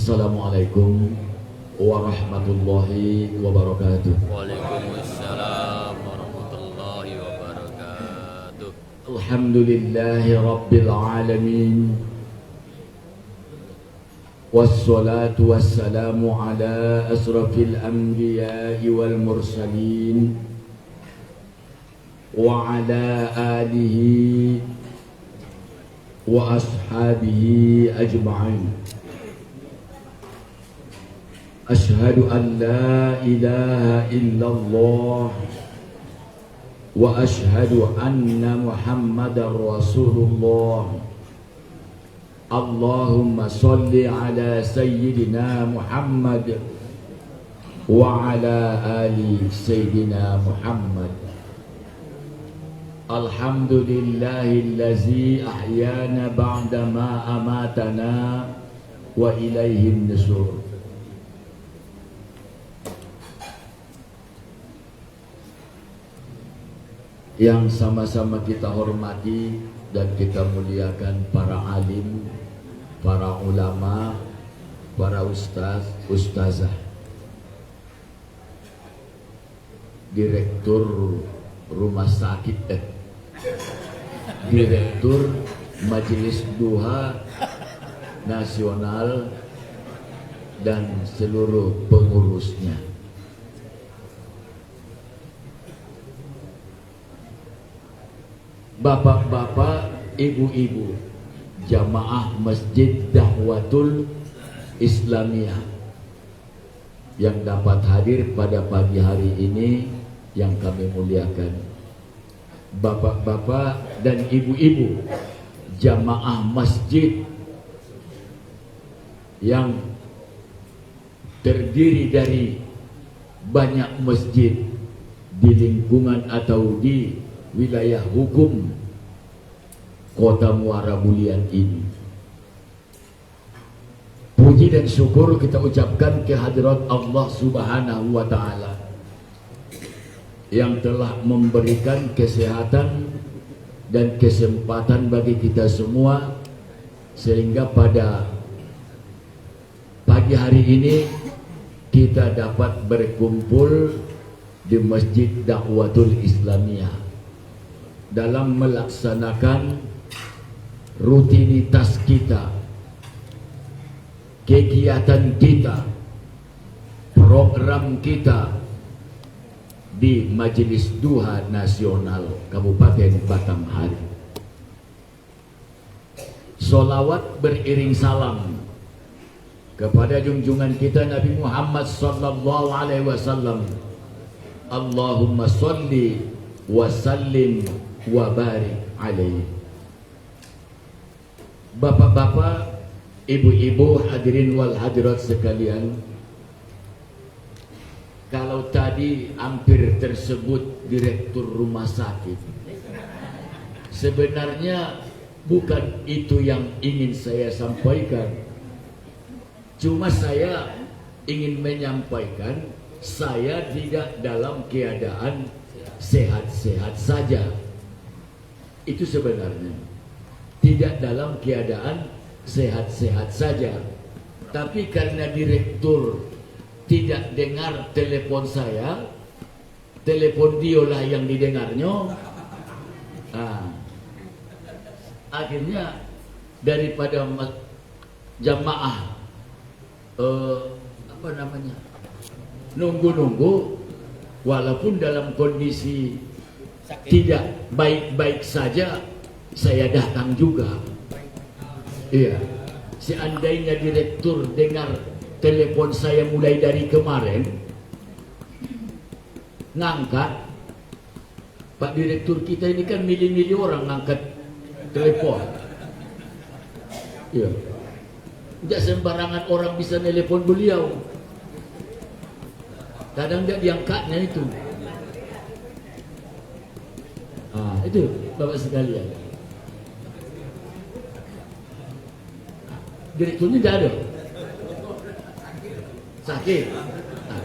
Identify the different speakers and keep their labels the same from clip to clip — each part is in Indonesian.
Speaker 1: Assalamualaikum warahmatullahi wabarakatuh.
Speaker 2: Waalaikumsalam warahmatullahi wabarakatuh.
Speaker 1: Alhamdulillahi rabbil alamin. Wassalatu wassalamu ala asrafil anbiya'i wal mursalin wa ala alihi wa ashabihi ajma'in. Ashhadu an la ilaha illallah wa ashhadu anna Muhammadar Rasulullah. Allahumma salli ala sayyidina Muhammad wa ala ali sayyidina Muhammad. Alhamdulillahillazi ahyana ba'da ma amatana wa ilaihin nusur. Yang sama-sama kita hormati dan kita muliakan para alim, para ulama, para ustaz, ustazah, direktur rumah sakit, direktur Majelis Duha Nasional dan seluruh pengurusnya. Bapak-bapak, ibu-ibu, jamaah Masjid Da'watul Islamiyah yang dapat hadir pada pagi hari ini yang kami muliakan. Bapak-bapak dan ibu-ibu, jamaah masjid yang terdiri dari banyak masjid di lingkungan atau di wilayah hukum Kota Muara Bulian ini. Puji dan syukur kita ucapkan kehadirat Allah Subhanahu wa Ta'ala yang telah memberikan kesehatan dan kesempatan bagi kita semua sehingga pada pagi hari ini kita dapat berkumpul di Masjid Da'watul Islamiyah dalam melaksanakan rutinitas kita, kegiatan kita, program kita di Majelis Duha Nasional Kabupaten Batanghari. Sholawat beriring salam kepada junjungan kita Nabi Muhammad sallallahu alaihi wasallam. Allahumma sholli wa sallim wa barik alaihi. Bapak-bapak, ibu-ibu, hadirin wal hadirat sekalian, kalau tadi hampir tersebut direktur rumah sakit, sebenarnya bukan itu yang ingin saya sampaikan. Cuma saya ingin menyampaikan saya tidak dalam keadaan sehat-sehat saja. Itu sebenarnya tidak dalam keadaan sehat-sehat saja. Tapi karena direktur tidak dengar telepon saya, telepon diolah yang didengarnya. Akhirnya daripada jamaah nunggu-nunggu, walaupun dalam kondisi tidak baik-baik saja, saya datang juga. Iya, seandainya direktur dengar telepon saya mulai dari kemarin, ngangkat. Pak direktur kita ini kan milih-milih orang ngangkat telepon. Iya, tidak sembarangan orang bisa telepon beliau. Kadang tidak diangkatnya itu. Itu Bapak sekalian. Direkturnya tidak ada. Sakit.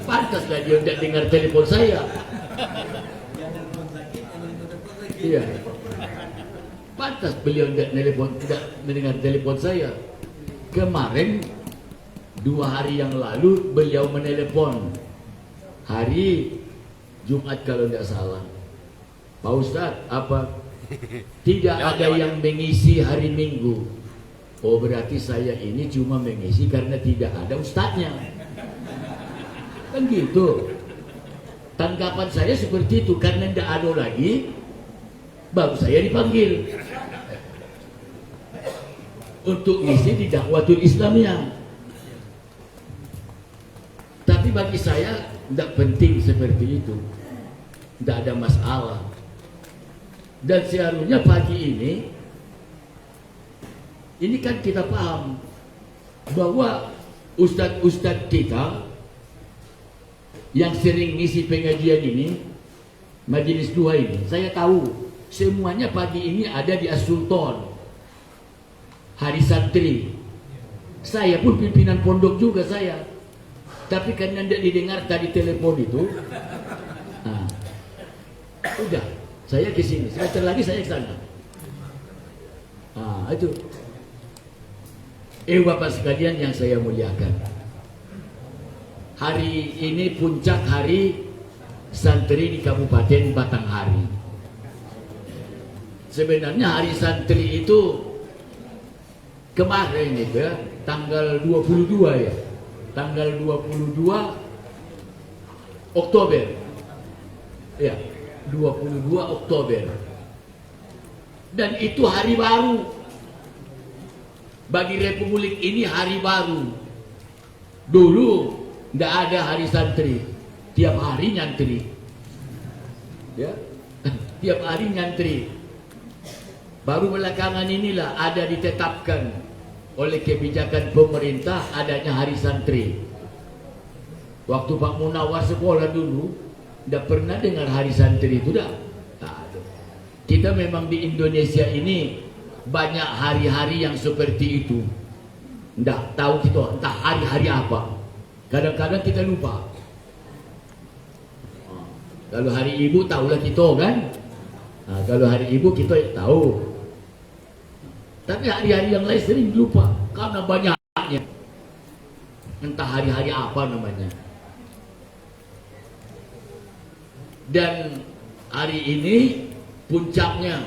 Speaker 1: Pantaslah dia tidak dengar telepon saya. Iya. Pantas beliau tidak mendengar telepon saya. Kemarin 2 hari yang lalu beliau menelepon hari Jumat kalau tidak salah. Pak Ustadz, apa tidak ada yang mengisi hari Minggu? Oh, berarti saya ini cuma mengisi karena tidak ada ustadznya. Kan gitu. Tanggapan saya seperti itu, karena tidak ada lagi baru saya dipanggil untuk ngisi di dakwatul Islamnya. Tapi bagi saya tidak penting seperti itu, tidak ada masalah. Dan seharusnya pagi ini kan kita paham bahwa ustadz-ustadz kita yang sering ngisi pengajian ini, majelis 2 ini, saya tahu semuanya pagi ini ada di As-Sultan, hari santri. Saya pun pimpinan pondok juga saya. Tapi karena tidak didengar tadi telepon itu, nah, udah, saya ke sini. Sebentar lagi saya ke sana. Nah, itu. Bapak sekalian yang saya muliakan. Hari ini puncak hari santri di Kabupaten Batanghari. Sebenarnya hari santri itu kemarin itu ya, tanggal 22 ya. Tanggal 22 Oktober. Ya, 22 Oktober. Dan itu hari baru. Bagi Republik ini hari baru. Dulu tidak ada hari santri, tiap hari nyantri. Ya, tiap hari nyantri. Baru belakangan inilah ada ditetapkan oleh kebijakan pemerintah adanya hari santri. Waktu Pak Munawar sekolah dulu, tidak pernah dengar hari santri itu dah. Kita memang di Indonesia ini banyak hari-hari yang seperti itu. Tidak tahu kita entah hari-hari apa. Kadang-kadang kita lupa. Kalau hari ibu tahulah kita kan. Nah, kalau hari ibu kita tahu. Tapi hari-hari yang lain sering lupa karena banyaknya. Entah hari-hari apa namanya. Dan hari ini puncaknya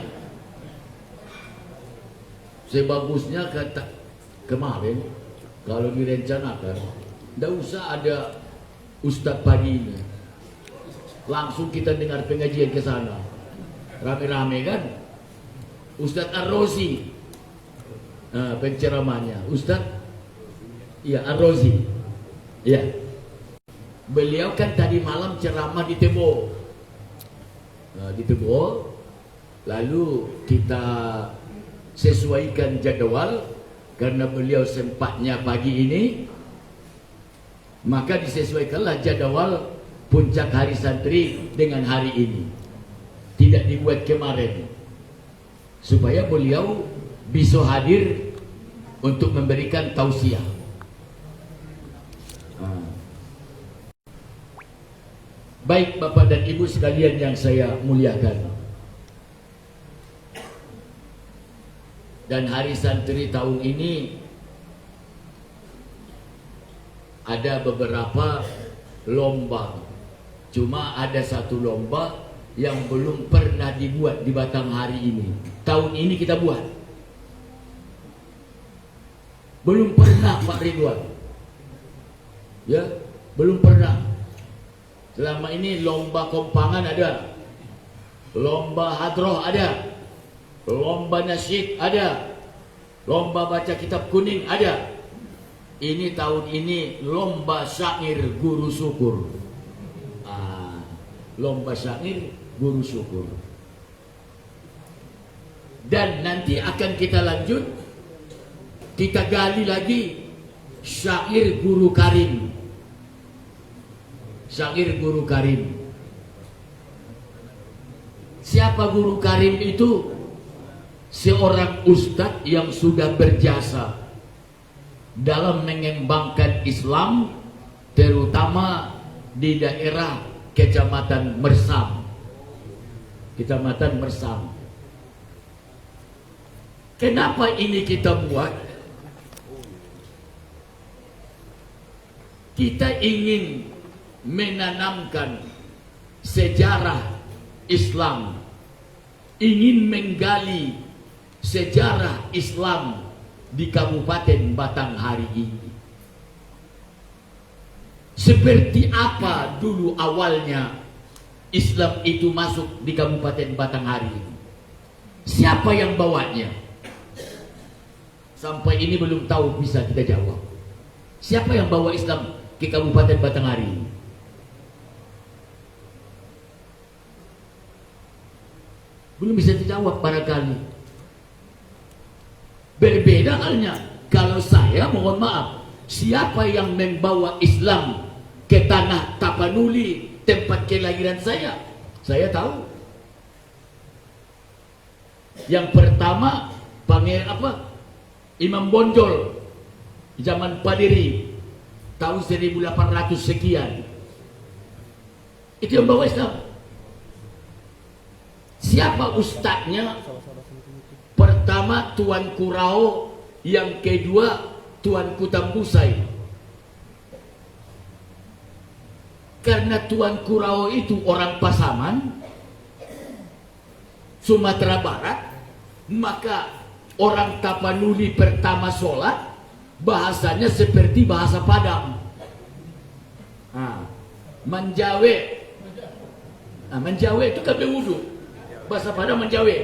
Speaker 1: sebagusnya kata kemarin kalau direncanakan tidak usah ada ustadz pagi ini, langsung kita dengar pengajian ke sana rame-rame kan. Ustadz Ar-Rozi penceramahnya, Ustadz ya Ar-Rozi ya, beliau kan tadi malam ceramah di Tebo. Di Tebo, lalu kita sesuaikan jadwal karena beliau sempatnya pagi ini, maka disesuaikanlah jadwal puncak hari santri dengan hari ini, tidak dibuat kemarin, supaya beliau bisa hadir untuk memberikan tausiah. Baik Bapak dan Ibu sekalian yang saya muliakan, dan hari santri tahun ini ada beberapa lomba. Cuma ada satu lomba yang belum pernah dibuat di Batanghari ini. Tahun ini kita buat. Belum pernah Pak Ridwan. Ya, belum pernah. Selama ini lomba kompangan ada, lomba hadroh ada, lomba nasyid ada, lomba baca kitab kuning ada. Ini tahun ini lomba syair guru syukur. Lomba syair guru syukur. Dan nanti akan kita lanjut, kita gali lagi syair guru karim. Syair guru karim. Siapa guru karim itu? Seorang ustadz yang sudah berjasa dalam mengembangkan Islam, terutama di daerah Kecamatan Mersam. Kecamatan Mersam. Kenapa ini kita buat? kita ingin menanamkan sejarah Islam, ingin menggali sejarah Islam di Kabupaten Batanghari ini. Seperti apa dulu awalnya Islam itu masuk di Kabupaten Batanghari ini? Siapa yang bawanya? Sampai ini belum tahu bisa kita jawab. Siapa yang bawa Islam ke Kabupaten Batanghari ini? Belum bisa dijawab barangkali. Berbeda halnya kalau saya, mohon maaf, siapa yang membawa Islam ke tanah Tapanuli, tempat kelahiran saya tahu. Yang pertama Imam Bonjol zaman Padiri tahun 1800 sekian, itu yang bawa Islam. Siapa ustadznya? Pertama Tuan Kurau, yang kedua Tuan Kutambusai. Karena Tuan Kurau itu orang Pasaman, Sumatera Barat, maka orang Tapanuli pertama sholat bahasanya seperti bahasa Padang. Menjawe itu kan berwudu, bahasa Padang menjawe.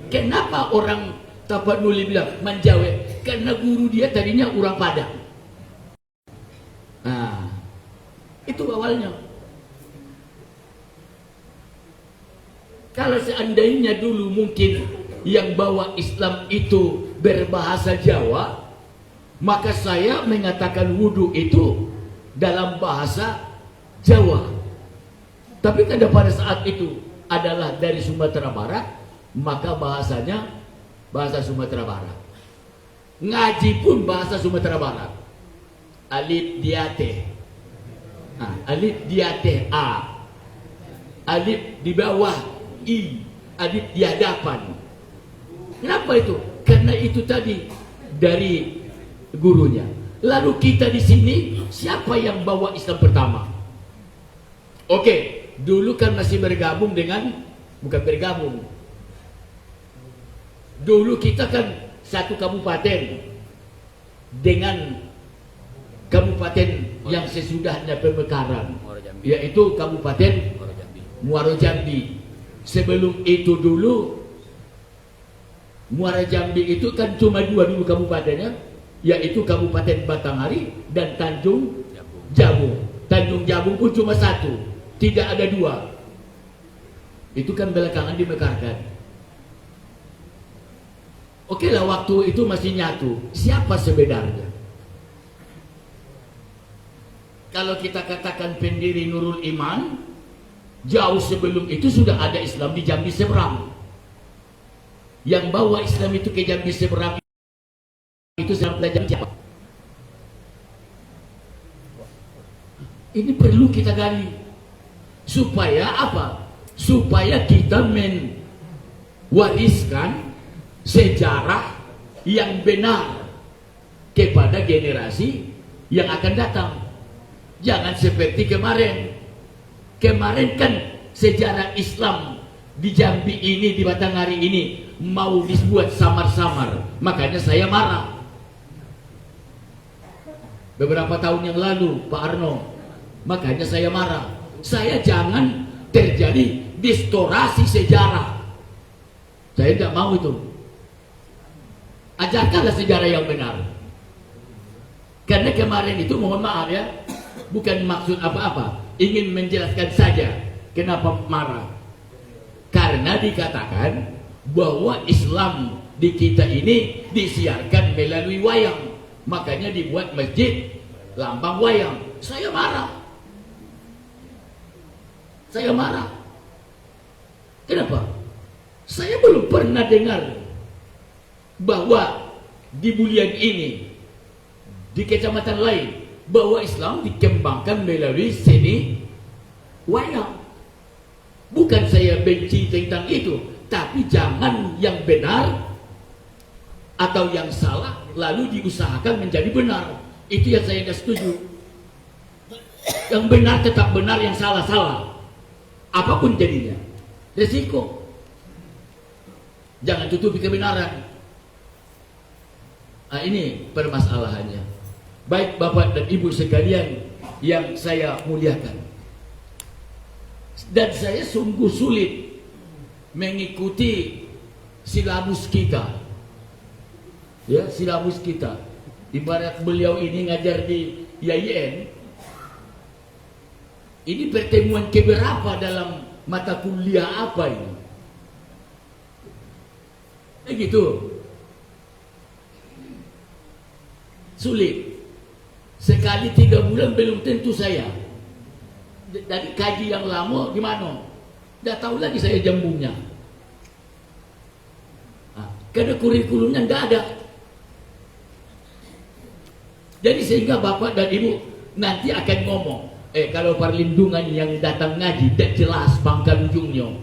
Speaker 1: Kenapa orang Tapanuli bilang menjawe? Karena guru dia tadinya orang Padang. Itu awalnya. Kalau seandainya dulu mungkin yang bawa Islam itu berbahasa Jawa, maka saya mengatakan wudu itu dalam bahasa Jawa. Tapi karena pada saat itu adalah dari Sumatera Barat, maka bahasanya bahasa Sumatera Barat. Ngaji pun bahasa Sumatera Barat. Alif diate. Alif diate A. Alif di bawah I. Alif di hadapan. Kenapa itu? Karena itu tadi dari gurunya. Lalu kita di sini siapa yang bawa Islam pertama? Oke, dulu kan masih bergabung dengan, bukan bergabung. Dulu kita kan satu kabupaten dengan kabupaten yang sesudahnya pemekaran, yaitu Kabupaten Muaro Jambi. Sebelum itu dulu Muara Jambi itu kan cuma dua dulu kabupatennya, yaitu Kabupaten Batanghari dan Tanjung Jabung. Tanjung Jabung pun cuma satu, tidak ada dua. Itu kan belakangan dimekarkan. Oke lah, waktu itu masih nyatu. Siapa sebenarnya? Kalau kita katakan pendiri Nurul Iman, jauh sebelum itu sudah ada Islam di Jambi Seberang. Yang bawa Islam itu ke Jambi Seberang itu sedang belajar siapa? Ini perlu kita gali. Supaya apa? Supaya kita mewariskan sejarah yang benar kepada generasi yang akan datang. Jangan seperti kemarin. Kemarin kan sejarah Islam di Jambi ini, di Batanghari ini mau dibuat samar-samar. Makanya saya marah. Beberapa tahun yang lalu, Pak Arno, makanya saya marah. Saya jangan terjadi distorasi sejarah. Saya tidak mau itu. Ajarkanlah sejarah yang benar. Karena kemarin itu, mohon maaf ya, bukan maksud apa-apa, ingin menjelaskan saja kenapa marah. Karena dikatakan bahwa Islam di kita ini disiarkan melalui wayang. Makanya dibuat masjid lambang wayang. Saya marah. Saya marah. Kenapa? Saya belum pernah dengar bahwa di Bulian ini, di kecamatan lain, bahwa Islam dikembangkan melalui seni wayang. Bukan saya benci tentang itu, tapi jangan yang benar atau yang salah lalu diusahakan menjadi benar. Itu yang saya tidak setuju. Yang benar tetap benar, yang salah salah. Apapun jadinya, resiko. Jangan tutupi kebenaran. Nah, ini permasalahannya. Baik Bapak dan Ibu sekalian yang saya muliakan, dan saya sungguh sulit mengikuti silabus kita. Ya, silabus kita. Ibarat beliau ini ngajar di IAIN. Ini pertemuan keberapa dalam mata kuliah apa ini? Begitu. Sulit. Sekali 3 bulan belum tentu saya. Dari kaji yang lama gimana? Tidak tahu lagi saya jambungnya. Nah, karena kurikulumnya tidak ada. Jadi sehingga Bapak dan Ibu nanti akan ngomong, kalau perlindungan yang datang ngaji tidak jelas pangkal ujungnya.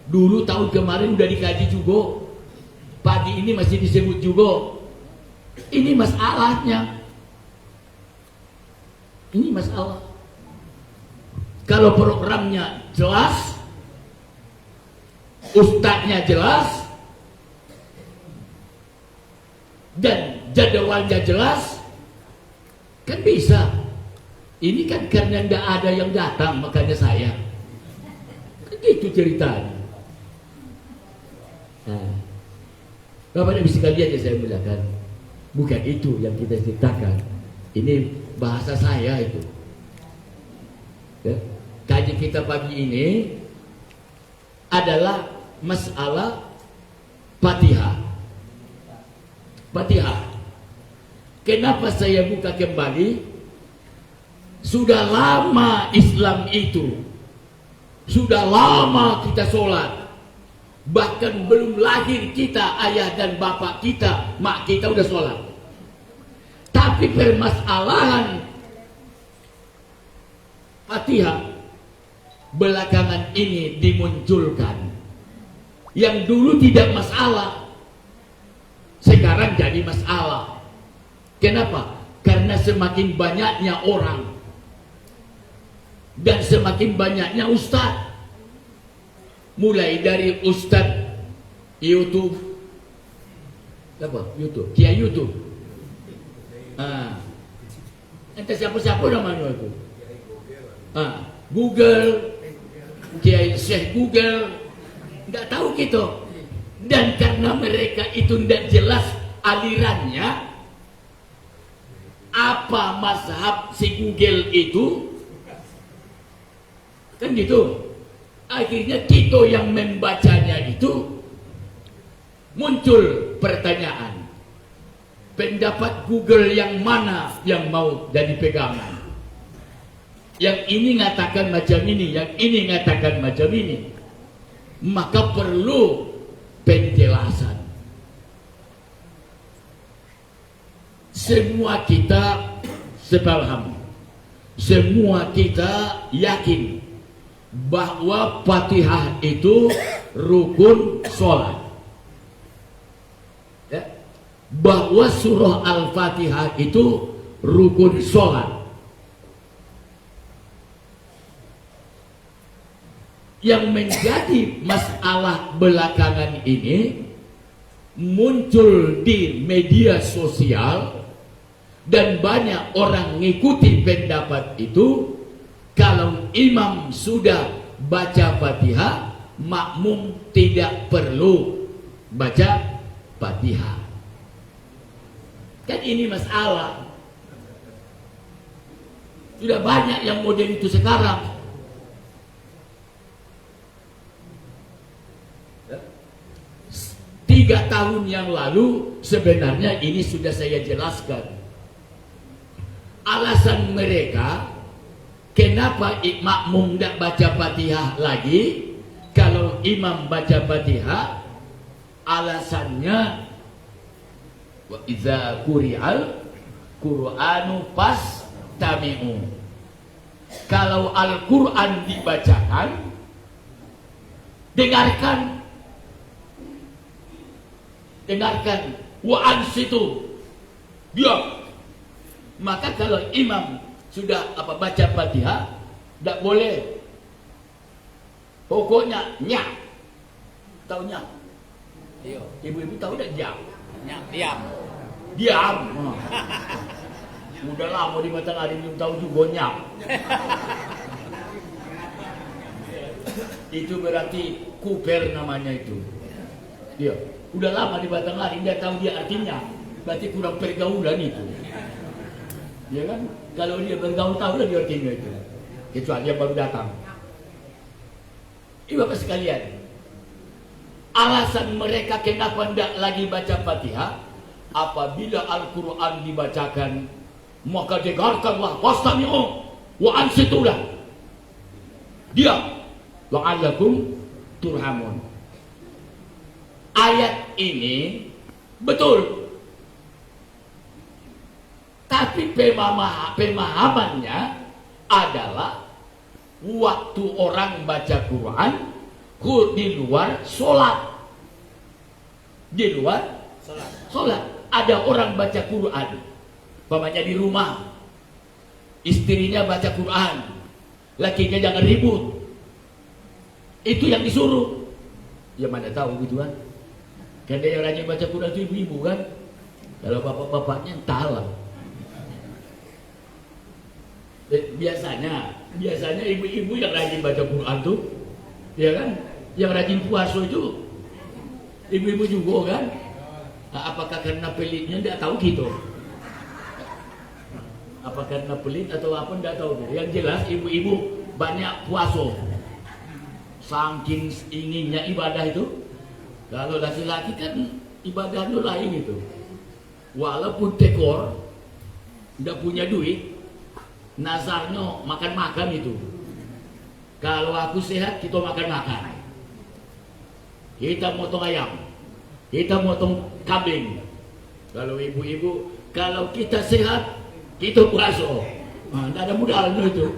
Speaker 1: Dulu tahun kemarin udah dikaji juga, pagi ini masih disebut juga. Ini masalahnya. Ini masalah. Kalau programnya jelas, ustadznya jelas, dan jadwalnya jelas, kan bisa. Ini kan karena tidak ada yang datang, makanya saya. Begitu ceritanya. Nah, Bapak dan Ibu sekalian yang saya muliakan, bukan itu yang kita ceritakan. Ini bahasa saya itu. Ya. Kaji kita pagi ini adalah masalah Fatihah. Fatihah. Kenapa saya buka kembali? Sudah lama Islam itu, sudah lama kita sholat. Bahkan belum lahir kita, ayah dan bapak kita, mak kita udah sholat. Tapi permasalahan Fatihah belakangan ini dimunculkan. Yang dulu tidak masalah, sekarang jadi masalah. Kenapa? Karena semakin banyaknya orang dan semakin banyaknya ustadz. Mulai dari ustadz YouTube, apa? YouTube, Kiai YouTube. Entah siapa-siapa namanya itu. Google, Kiai Syekh Google, nggak tahu gitu. Dan karena mereka itu tidak jelas alirannya, apa mazhab si Google itu, kan gitu. Akhirnya kita yang membacanya itu muncul pertanyaan, pendapat Google yang mana yang mau jadi pegangan? Yang ini ngatakan macam ini, yang ini ngatakan macam ini. Maka perlu penjelasan. Semua kita sepaham, semua kita yakin bahwa Fatihah itu rukun sholat, ya? Bahwa surah Al-Fatihah itu rukun sholat. Yang menjadi masalah belakangan ini muncul di media sosial dan banyak orang ngikuti pendapat itu. Kalau imam sudah baca Fatihah, makmum tidak perlu baca Fatihah. Kan ini masalah. Sudah banyak yang model itu sekarang. 3 tahun yang lalu sebenarnya ini sudah saya jelaskan. Alasan mereka kenapa makmum tidak baca Fatihah lagi kalau imam baca Fatihah, alasannya wa idza quri'al Qur'anu fastami'u. Kalau Al-Qur'an dibacakan, dengarkan. Dengarkan, wa ansitu, diam. Maka kalau imam sudah baca Fatihah, tidak boleh. Pokoknya nyak. Tahu nyak? Ibu-ibu tahu tidak nyak?
Speaker 3: Nyak, diam.
Speaker 1: Diam. Udah lama di Matahari belum tahu juga nyak. Itu berarti kuper namanya itu. Dia udah lama di Batanghari, dia tahu dia artinya. Berarti kurang pergaulan itu. Ya kan? Kalau dia bergaul tahu lah dia artinya itu. Kecuali dia baru datang. Ibu bapak sekalian, alasan mereka kenapa tidak lagi baca Fatihah, apabila Al-Quran dibacakan, maka dengarkanlah, wastami'u wa ansitulah. Dia la'allakum turhamun. Ayat ini betul, tapi pemahamannya adalah waktu orang baca Quran di luar sholat. Di luar sholat ada orang baca Quran, umpamanya di rumah, istrinya baca Quran, lakinya jangan ribut. Itu yang disuruh. Ya mana tahu gitu kan. Kan dia yang rajin baca Quran itu ibu-ibu kan. Kalau bapak-bapaknya entahlah. Biasanya ibu-ibu yang rajin baca Quran tuh, ya kan? Yang rajin puasa itu ibu-ibu juga kan. Nah, apakah karena pelitnya tidak tahu gitu? Apa karena pelit atau apa tidak tahu. Yang jelas ibu-ibu banyak puasa. Saking inginnya ibadah itu. Kalau laki-laki kan ibadahnya lain itu. Walaupun tekor, tidak punya duit, nazarnya makan-makan itu. Kalau aku sehat, kita makan-makan. Kita motong ayam, kita motong kambing. Kalau ibu-ibu, kalau kita sehat, kita puasa. Nah, tidak ada modalnya itu.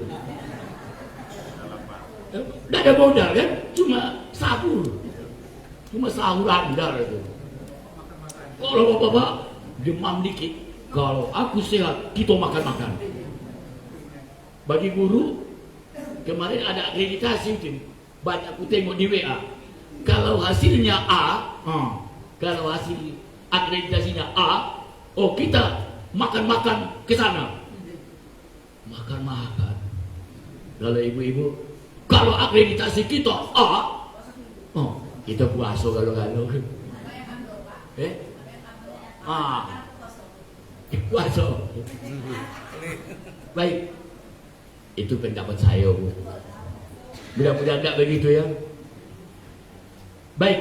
Speaker 1: Tidak ada modal kan, cuma sahur. Cuma sahur andar itu. Kalau bapak-bapak demam dikit, kalau aku sehat, kita makan-makan. Bagi guru, kemarin ada akreditasi itu, banyak aku tengok di WA. Kalau hasilnya A, kalau hasil akreditasinya A, oh kita makan-makan ke sana. Makan-makan. Kalau ibu-ibu, kalau akreditasi kita A, oh kita puasa kalau-kalau. Puasa. Baik. Itu pendapat saya, Bu. Mudah-mudahan tidak begitu ya. Baik.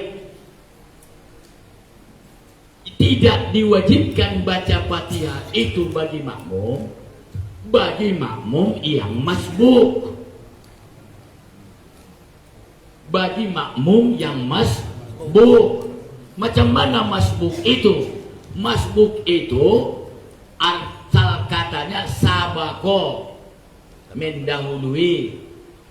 Speaker 1: Tidak diwajibkan baca Fatihah itu bagi makmum yang masbuk. Bagi makmum yang masbuk. Macam mana masbuk itu? Masbuk itu asal katanya sabako, mendahului.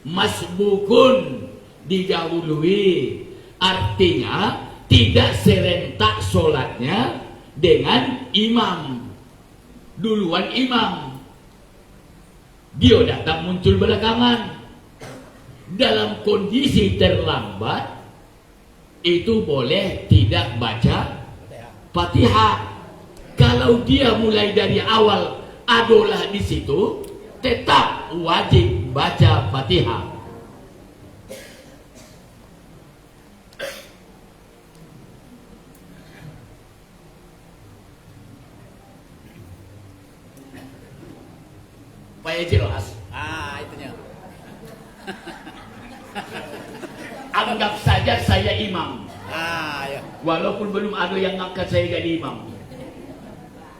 Speaker 1: Masbukun, didahului. Artinya tidak serentak sholatnya dengan imam. Duluan imam, dia datang muncul belakangan. Dalam kondisi terlambat, itu boleh tidak baca Fatihah. Kalau dia mulai dari awal adalah di situ, tetap wajib baca Fatihah. Supaya jelas.
Speaker 3: Itunya.
Speaker 1: Anggap saja saya imam.
Speaker 3: Ya.
Speaker 1: Walaupun belum ada yang ngangkat saya jadi imam.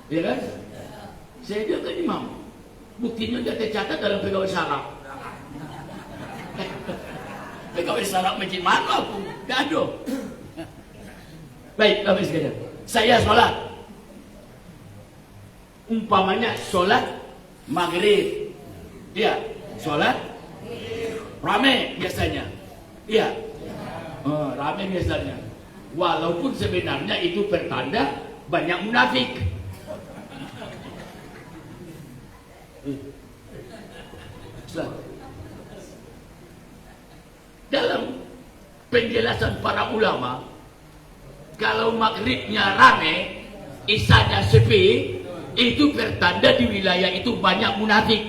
Speaker 1: Ya kan? Saya juga imam. Buktinya dia tercatat dalam pegawai syaraf. Pegawai syaraf masjid mana aku? Tidak ada. Baik, Bapak sekalian. Saya sholat. Umpamanya sholat maghrib. Iya, sholat rame biasanya. Iya. Rame biasanya. Walaupun sebenarnya itu pertanda banyak munafik. Selatan. Dalam penjelasan para ulama, kalau maghribnya rame, isanya sepi, itu pertanda di wilayah itu banyak munafik.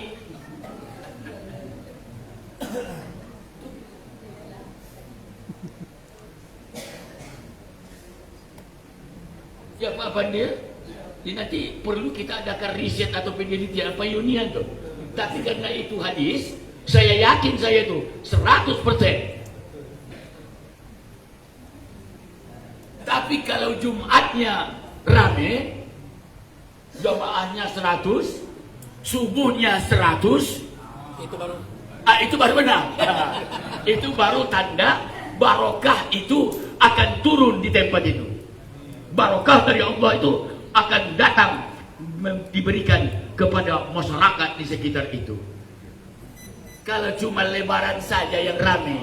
Speaker 1: Ya apa dia? Ini nanti perlu kita adakan riset atau penelitian apa unian tuh. Tapi karena itu hadis, saya yakin saya itu 100%. Tapi kalau Jumatnya rame, jamaahnya 100, subuhnya 100, itu baru benar. Itu baru tanda barokah itu akan turun di tempat itu. Barokah dari Allah itu akan datang diberikan kepada masyarakat di sekitar itu. Kalau cuma lebaran saja yang rame,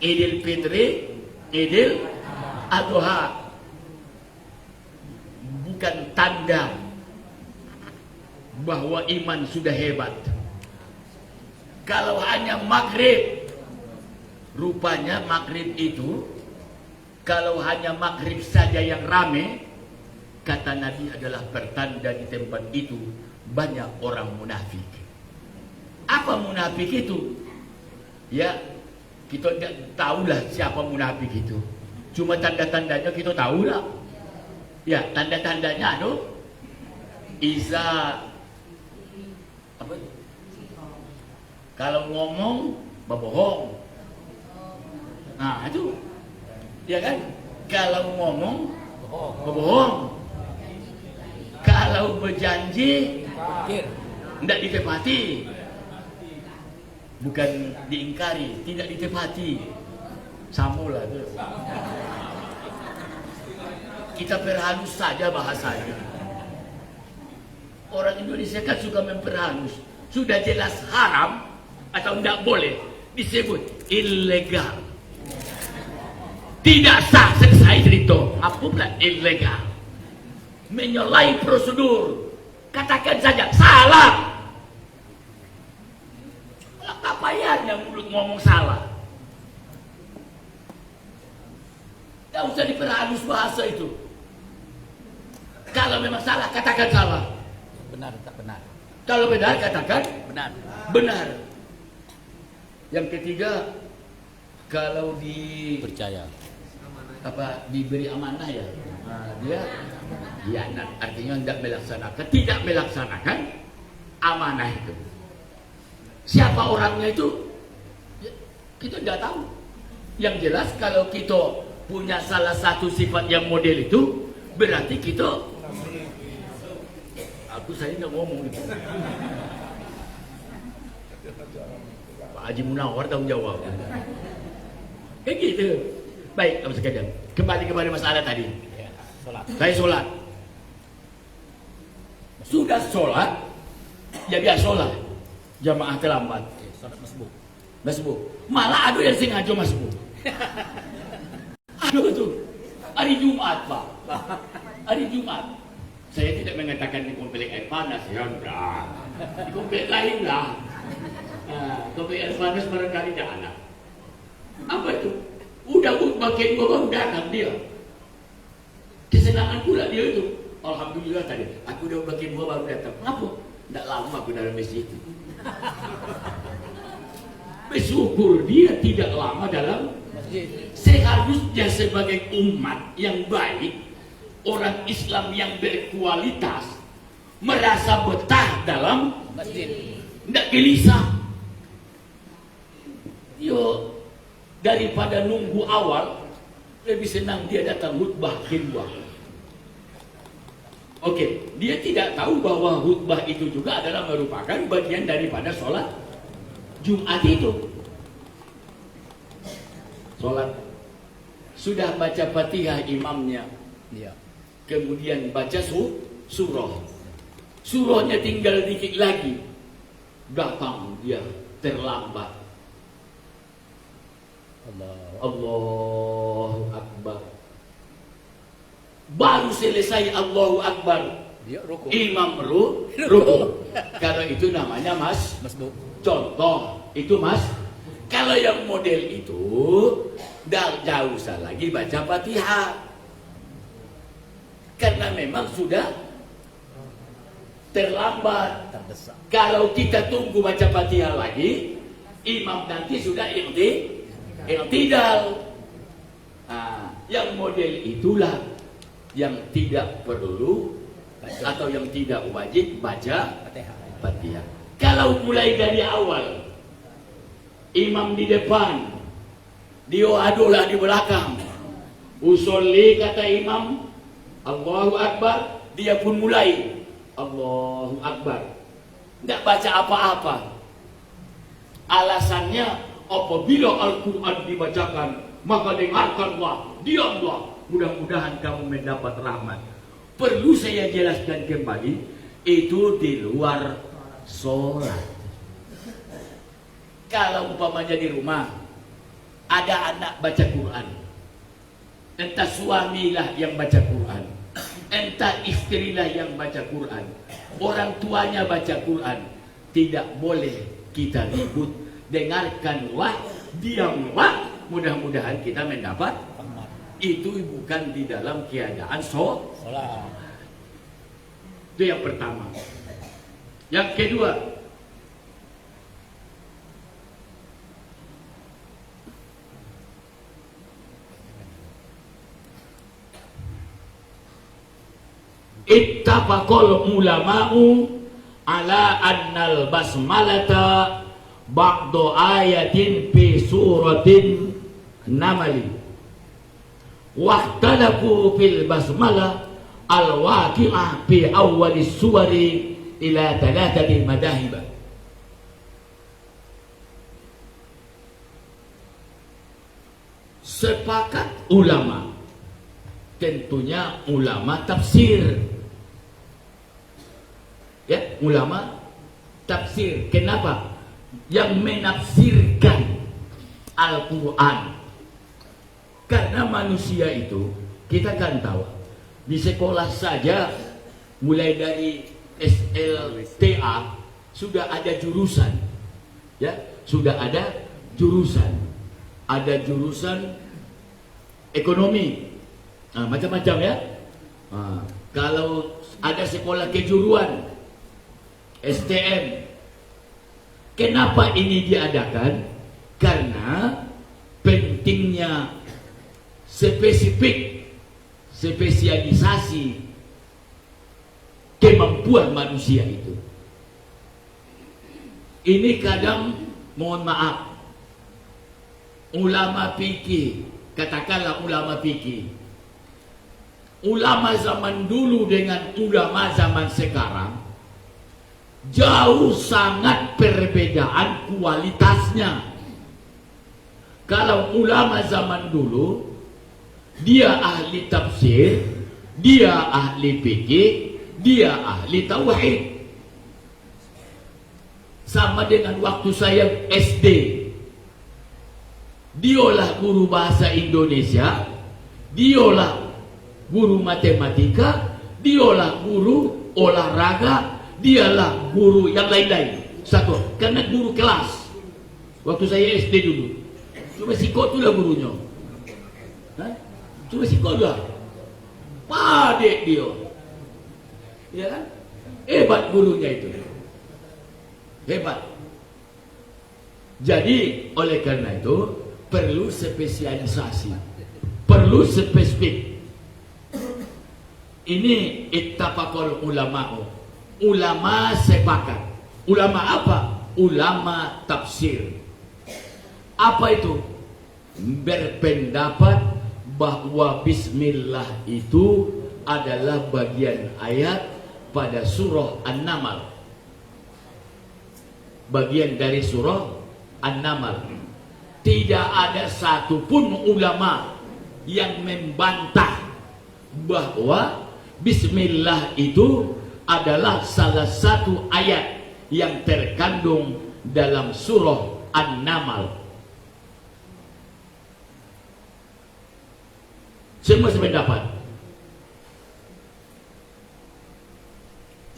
Speaker 1: Idul Fitri, Idul Adha, bukan tanda bahwa iman sudah hebat. Kalau hanya maghrib, rupanya maghrib itu, kalau hanya maghrib saja yang rame, kata Nabi adalah pertanda di tempat itu banyak orang munafik. Apa munafik itu? Ya, kita tidak tahulah siapa munafik itu. Cuma tanda-tandanya kita tahu lah. Ya, tanda-tandanya Iza apa? Kalau ngomong berbohong. Nah, itu. Ya kan? Kalau ngomong berbohong. Kalau berjanji tidak ditepati. Bukan diingkari, tidak ditepati. Samulah tu. Kita perhalus saja bahasanya. Orang Indonesia kan suka memperhalus. Sudah jelas haram atau tidak boleh, disebut ilegal. Tidak sah, selesai cerita. Apa pula ilegal? Menyalahi prosedur. Katakan saja salah. Apa payahnya mulut ngomong salah? Tak usah diperhalus bahasa itu. Kalau memang salah, katakan salah.
Speaker 3: Benar tak benar?
Speaker 1: Kalau benar, katakan
Speaker 3: Benar.
Speaker 1: benar. Yang ketiga, kalau
Speaker 2: Percaya.
Speaker 1: diberi amanah ya, dia hianat, artinya tidak melaksanakan amanah itu. Siapa orangnya itu? Ya, kita tidak tahu. Yang jelas kalau kita punya salah satu sifat yang model itu, berarti kita, saya tidak ngomong itu. Pak Haji Munawar tanggung jawab. Kayak gitu. Baik, apa sekalian. Kembali kepada masalah tadi. Saya sholat. Sudah sholat, ya biasalah. Jamaah terlambat. Masbuk. Malah ada yang sengaja masbuk. Aduh tuh. Hari Jumat, Pak. Hari Jumat. Saya tidak mengatakan di komplek air panas. Ya enggak. Di komplek lain lah. Komplek air panas barangkali tidak ada. Apa itu? Udah bagian gua baru datang dia. Kesenangan pula dia itu. Alhamdulillah tadi. Aku udah bagian gua baru datang. Apa? Tidak lama aku dalam masjid itu. Bersyukur dia tidak lama dalam masjid. Seharusnya sebagai umat yang baik, orang Islam yang berkualitas, merasa betah dalam masjid, tidak gelisah. Yo, daripada nunggu awal, lebih senang dia datang khutbah kedua. Oke, dia tidak tahu bahwa khutbah itu juga adalah merupakan bagian daripada sholat Jumat itu. Sholat sudah baca Fatihah imamnya,
Speaker 3: Iya.
Speaker 1: kemudian baca surah. Surahnya tinggal dikit lagi, datang dia terlambat. Allahu Akbar. Baru selesai Allahu Akbar,
Speaker 3: Dia ruku.
Speaker 1: imam ruku. Kalau itu namanya masbuk. Contoh itu Mas, kalau yang model itu tidak usah lagi baca Fatihah, karena memang sudah terlambat.
Speaker 3: Terdesak.
Speaker 1: Kalau kita tunggu baca Fatihah lagi, imam nanti sudah i'tidal. Yang model itulah yang tidak perlu atau yang tidak wajib baca Fatihah. Kalau mulai dari awal, imam di depan, dia adulah di belakang. Usolli kata imam, Allahu Akbar, dia pun mulai Allahu Akbar. Tidak baca apa-apa. Alasannya, apabila Al-Quran dibacakan, maka dengarkanlah, diamlah. Mudah-mudahan kamu mendapat rahmat. Perlu saya jelaskan kembali, itu di luar sholat. Kalau umpamanya di rumah, ada anak baca Quran, entah suamilah yang baca Quran, entah istrilah yang baca Quran, orang tuanya baca Quran, tidak boleh kita ribut. Dengarkanlah, diamlah, mudah-mudahan kita mendapat. Itu bukan di dalam keadaan sholat. Itu yang pertama. Yang kedua, ittafaqal ulama'u ala annal basmalata ba'du ayatin fi suratin namali wahtalafu fil basmalah al-waqi'ah fi awwali suwari ila thalathati madahib. Sepakat ulama, tentunya ulama tafsir. Ya, ulama tafsir. Kenapa? Yang menafsirkan Al-Quran. Karena manusia itu, kita kan tahu, di sekolah saja, mulai dari SLTA, sudah ada jurusan. Ya, sudah ada jurusan. Ada jurusan ekonomi. Macam-macam ya. Kalau ada sekolah kejuruan, STM. Kenapa ini diadakan? Karena pentingnya spesialisasi kemampuan manusia itu. Ini kadang, mohon maaf, ulama fikih, katakanlah ulama fikih, ulama zaman dulu dengan ulama zaman sekarang jauh sangat perbedaan kualitasnya. Kalau ulama zaman dulu, dia ahli tafsir, dia ahli fikih, dia ahli tauhid. Sama dengan waktu saya SD, dialah guru bahasa Indonesia, dialah guru matematika, dialah guru olahraga, dialah guru yang lain-lain. Satu, karena guru kelas. Waktu saya SD dulu, cuma siko itulah gurunya. Cuma siko dah. Padek dia. Ya kan? Hebat gurunya itu. Hebat. Jadi, oleh karena itu, perlu spesialisasi. Perlu spesifik. Ini ittafaqal ulama'u. Ulama sepakat. Ulama apa? Ulama tafsir. Apa itu? Berpendapat bahwa bismillah itu adalah bagian ayat pada surah An-Naml. Bagian dari surah An-Naml. Tidak ada satupun ulama yang membantah bahwa bismillah itu adalah salah satu ayat yang terkandung dalam surah An-Naml. Semua sependapat.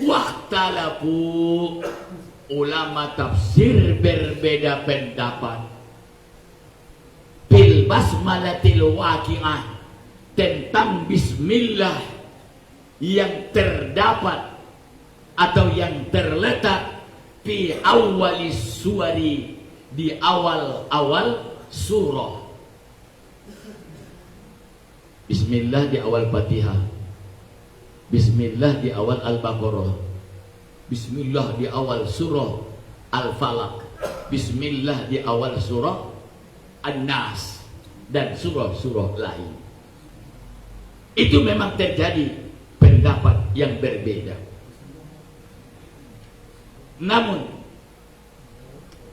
Speaker 1: Waktalafu, ulama tafsir berbeda pendapat bil basmalatil waqi'ah tentang bismillah yang terdapat atau yang terletak di awali suwari, di awal-awal surah. Bismillah di awal Fatihah, Bismillah di awal Al-Baqarah, Bismillah di awal surah Al-Falaq, Bismillah di awal surah An-Nas, dan surah-surah lain. Itu memang terjadi pendapat yang berbeda. Namun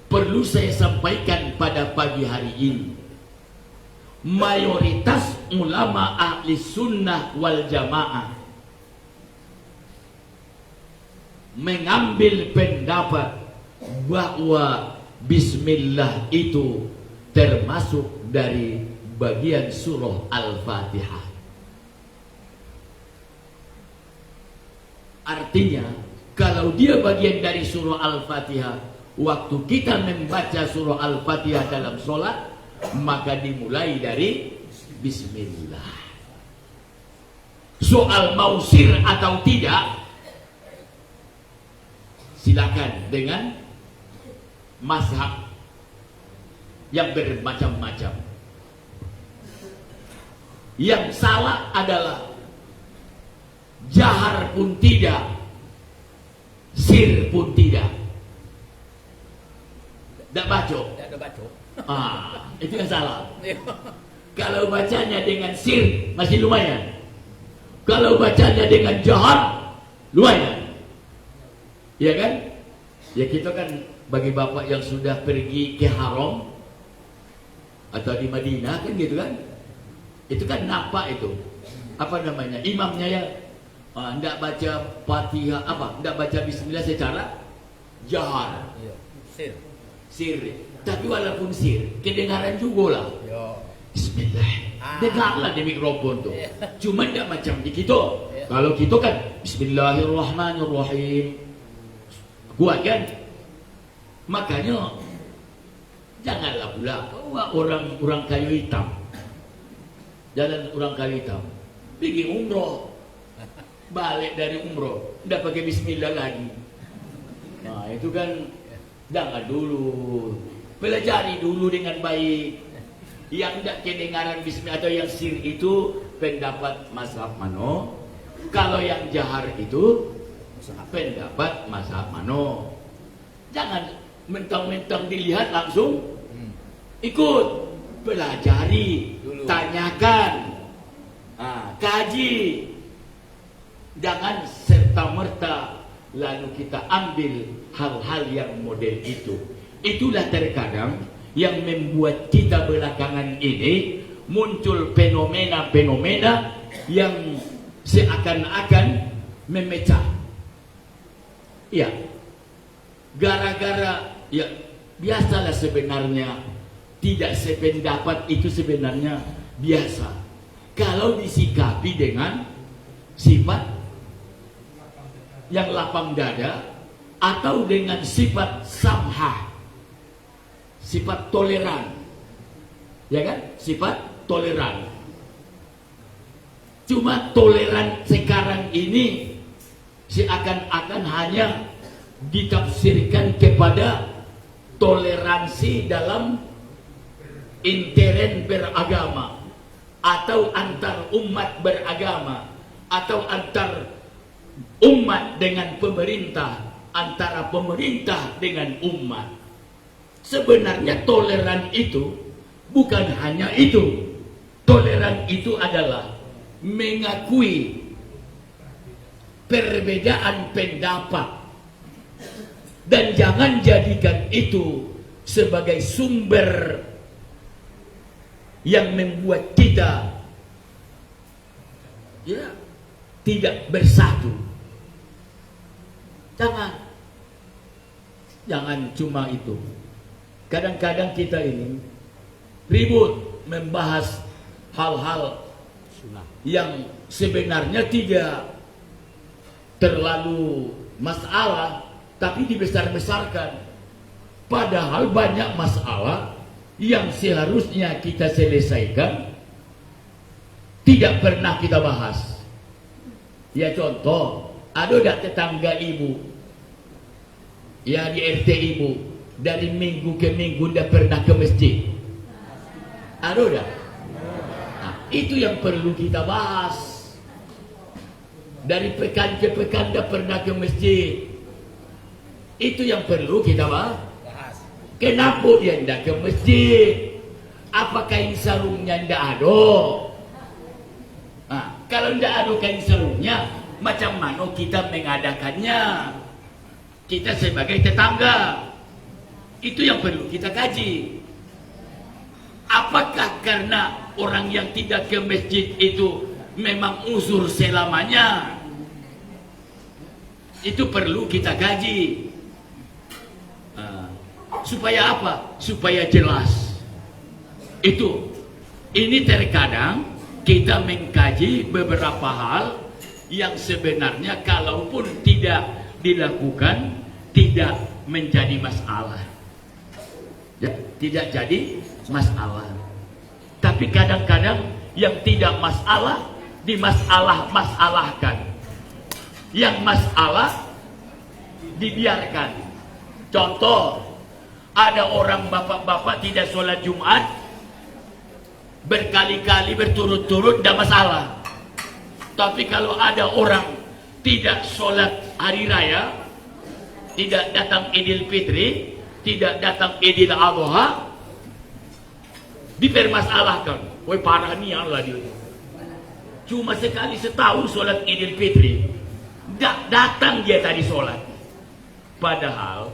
Speaker 1: perlu saya sampaikan pada pagi hari ini, mayoritas ulama ahli sunnah wal jamaah mengambil pendapat bahwa bismillah itu termasuk dari bagian surah Al-Fatihah. Artinya, kalau dia bagian dari surah Al-Fatihah, waktu kita membaca surah Al-Fatihah dalam sholat, maka dimulai dari bismillah. Soal mau sir atau tidak, silakan dengan mazhab yang bermacam-macam. Yang salah adalah jahar pun tidak, sir pun tidak. Tak baca. Itu yang salah. Kalau bacanya dengan sir masih lumayan. Kalau bacanya dengan jahar lumayan. Ya kan? Ya kita kan bagi bapak yang sudah pergi ke Haram atau di Madinah kan gitu kan. Itu kan nampak itu. Apa namanya? Imamnya ya tidak baca Fatihah, tidak baca bismillah secara jahar. Sir. Tapi walaupun sir, kedengaran juga lah. Bismillah. Dengarlah di mikrofon tuh. Cuma tidak macam di kita. Kalau kita kan Bismillahirrahmanirrahim. Kuat kan? Makanya janganlah pula orang kayu hitam. Jalan orang kayu hitam. Pergi umroh. Balik dari umroh, tidak pakai bismillah lagi. Nah, itu kan jangan dulu. Pelajari dulu dengan baik. Yang tidak kedengaran bismillah atau yang sir itu pendapat mazhab mano. Kalau yang jahar itu pendapat mazhab mano. Jangan mentang-mentang dilihat langsung ikut. Pelajari dulu. Tanyakan, kaji. Jangan serta-merta lalu kita ambil hal-hal yang model itu. Itulah terkadang yang membuat kita belakangan ini muncul fenomena-fenomena yang seakan-akan memecah. Ya, gara-gara ya biasalah sebenarnya tidak sependapat itu sebenarnya biasa. Kalau disikapi dengan sifat yang lapang dada atau dengan sifat samhah, sifat toleran, ya kan? Sifat toleran. Cuma toleran sekarang ini seakan-akan hanya ditafsirkan kepada toleransi dalam intern beragama atau antar umat beragama atau antar umat dengan pemerintah, antara pemerintah dengan umat. Sebenarnya toleran itu bukan hanya itu. Toleran itu adalah mengakui perbedaan pendapat dan jangan jadikan itu sebagai sumber yang membuat kita tidak bersatu. Jangan cuma itu. Kadang-kadang kita ini ribut membahas hal-hal yang sebenarnya tidak terlalu masalah, tapi dibesar-besarkan. Padahal banyak masalah yang seharusnya kita selesaikan tidak pernah kita bahas. Ya contoh, ada dak tetangga ibu, ya di RT ibu, dari minggu ke minggu tidak pernah ke masjid. Ada dak? Nah, itu yang perlu kita bahas. Dari pekan ke pekan tidak pernah ke masjid. Itu yang perlu kita bahas. Kenapa dia tidak ke masjid? Apa kain sarungnya tidak ada? Nah, kalau tidak ada kain sarungnya, macam mana kita mengadakannya? Kita sebagai tetangga, itu yang perlu kita kaji. Apakah karena orang yang tidak ke masjid itu memang uzur selamanya? Itu perlu kita kaji. Supaya apa? Supaya jelas. Ini terkadang kita mengkaji beberapa hal yang sebenarnya kalaupun tidak dilakukan tidak menjadi masalah. Ya, tidak jadi masalah. Tapi kadang-kadang yang tidak masalah dimasalah-masalahkan. Yang masalah dibiarkan. Contoh, ada orang bapak-bapak tidak sholat Jumat berkali-kali berturut-turut tidak masalah. Tapi kalau ada orang tidak sholat hari raya, tidak datang Idul Fitri, tidak datang Idul Adha, dipermasalahkan. Woi parah nih Allah dia. Cuma sekali setahun sholat Idul Fitri, datang dia tadi sholat. Padahal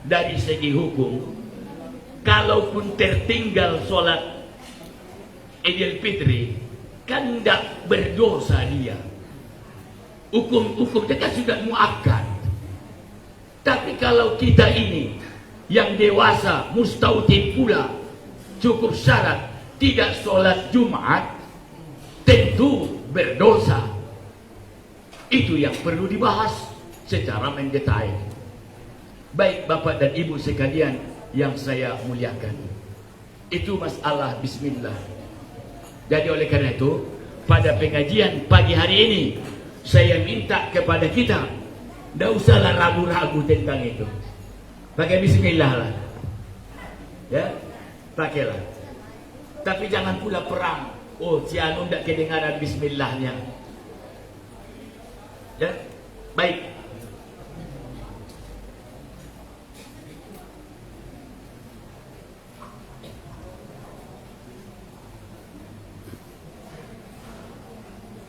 Speaker 1: dari segi hukum, kalaupun tertinggal sholat Idul Fitri, kan tidak berdosa dia. Hukum-hukum itu kan sudah muakkad. Tapi kalau kita ini yang dewasa, mustautin pula, cukup syarat tidak sholat Jumat, tentu berdosa. Itu yang perlu dibahas secara mendetail. Baik Bapak dan Ibu sekalian yang saya muliakan, itu masalah bismillah. Jadi oleh karena itu, pada pengajian pagi hari ini saya minta kepada kita, tidak usahlah ragu-ragu tentang itu. Pakai bismillah lah, ya, pakailah. Tapi jangan pula perang. Oh, si anu tidak kedengaran bismillahnya. Ya, baik.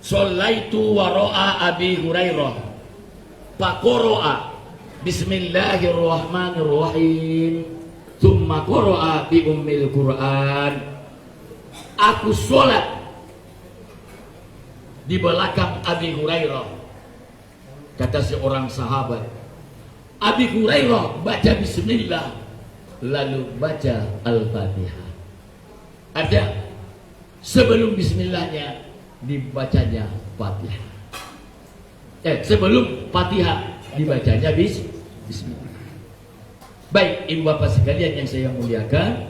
Speaker 1: Shallaitu wara'a Abi Hurairah faqara'a Bismillahirrahmanirrahim thumma qara'a bi ummil Quran. Aku sholat di belakang Abi Hurairah. Kata seorang sahabat, Abi Hurairah baca bismillah lalu baca Al-Fatihah. Ada sebelum bismillahnya dibacanya Fatihah. Sebelum Fatihah dibacanya bismillah. Baik ibu bapak sekalian yang saya muliakan,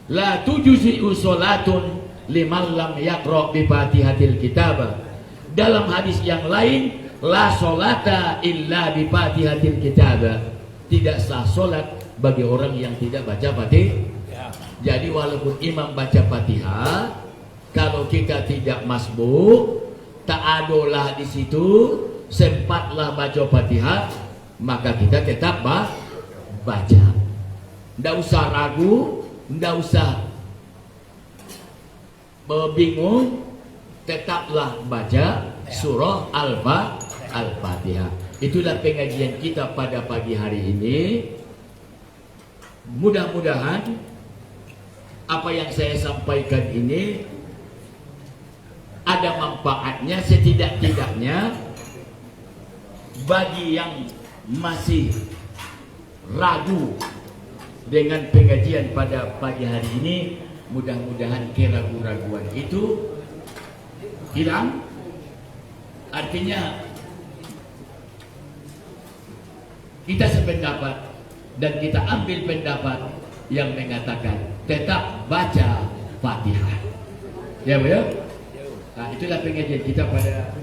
Speaker 1: la tujzi'u sholatun liman lam yaqra bi Fatihatil kitab. Dalam hadis yang lain, la sholata illa bi Fatihatil kitab. Tidak sah sholat bagi orang yang tidak baca Fatihah. Jadi walaupun imam baca Fatihah, kalau kita tidak masbuk, tak adalah di situ, sempatlah baca Fatihah, maka kita tetap baca. Tidak usah ragu, tidak usah bingung, tetaplah baca surah Al-Fatihah. Itulah pengajian kita pada pagi hari ini. Mudah-mudahan apa yang saya sampaikan ini ada manfaatnya setidak-tidaknya bagi yang masih ragu dengan pengajian pada pagi hari ini. Mudah-mudahan keraguan-raguan itu hilang. Artinya kita sependapat dan kita ambil pendapat yang mengatakan tetap baca Fatihah. Ya, Bu ya? Nah, itulah pengajian kita pada